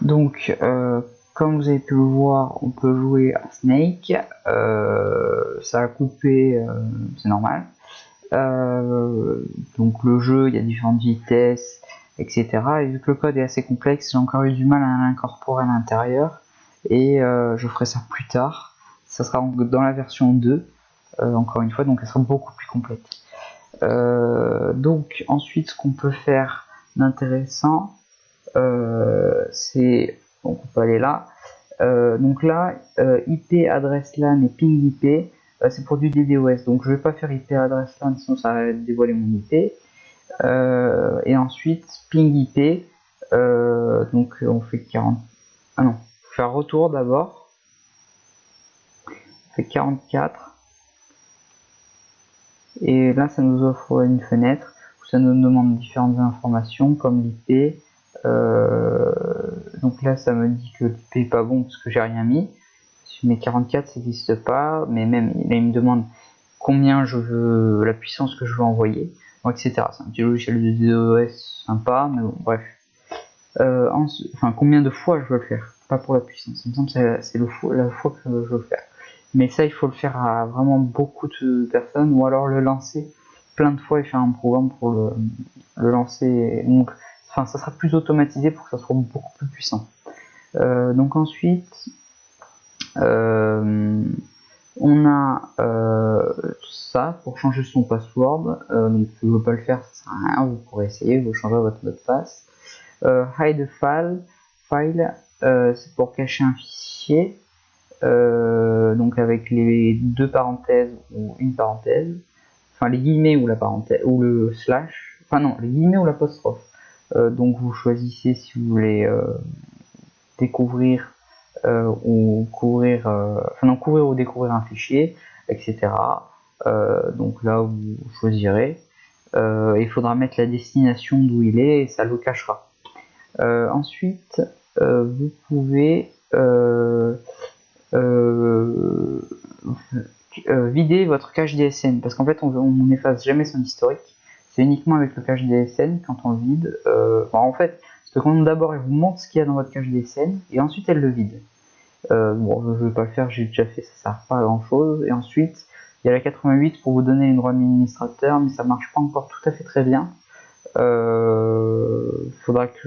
Donc, comme vous avez pu le voir, on peut jouer à Snake. Ça a coupé, c'est normal. Donc le jeu, il y a différentes vitesses, etc. Et vu que le code est assez complexe, j'ai encore eu du mal à l'incorporer à l'intérieur. Et je ferai ça plus tard. Ça sera dans la version 2, encore une fois, donc elle sera beaucoup plus complète. Donc ensuite, ce qu'on peut faire d'intéressant, c'est, donc on peut aller là. Donc là, IP, adresse LAN et ping IP, c'est pour du DDoS. Donc je vais pas faire IP adresse LAN, sinon ça va dévoiler mon IP. Et ensuite ping IP. Donc on fait 40. Ah non, faut faire retour d'abord. On fait 44. Et là, ça nous offre une fenêtre où ça nous demande différentes informations comme l'IP. Donc là, ça me dit que l'IP est pas bon parce que j'ai rien mis. Si je mets 44, ça n'existe pas. Mais même là, il me demande combien je veux, la puissance que je veux envoyer, etc. C'est un petit logiciel de DOS sympa, mais bon, bref. Enfin, combien de fois je veux le faire, pas pour la puissance. Il me semble que c'est la fois que je veux le faire. Mais ça, il faut le faire à vraiment beaucoup de personnes, ou alors le lancer plein de fois et faire un programme pour le lancer. Donc, enfin, ça sera plus automatisé pour que ça soit beaucoup plus puissant. Donc ensuite, on a ça pour changer son password. Donc si vous ne voulez pas le faire, ça sert à rien, vous pourrez essayer, vous changerez votre mot de passe. Hide file, c'est pour cacher un fichier. Donc avec les deux parenthèses ou une parenthèse, enfin les guillemets ou la parenthèse ou le slash, enfin non, les guillemets ou l'apostrophe. Donc vous choisissez si vous voulez découvrir ou couvrir, enfin non, couvrir ou découvrir un fichier, etc. Donc là vous choisirez. Il faudra mettre la destination d'où il est et ça le cachera. Ensuite, vous pouvez vider votre cache DSN parce qu'en fait on n'efface jamais son historique, c'est uniquement avec le cache DSN quand on le vide. En fait, seconde d'abord elle vous montre ce qu'il y a dans votre cache DSN et ensuite elle le vide. Bon, je vais pas le faire, j'ai déjà fait, ça sert pas à grand chose. Et ensuite il y a la 88 pour vous donner les droits d'administrateur, mais ça marche pas encore tout à fait très bien. Faudra que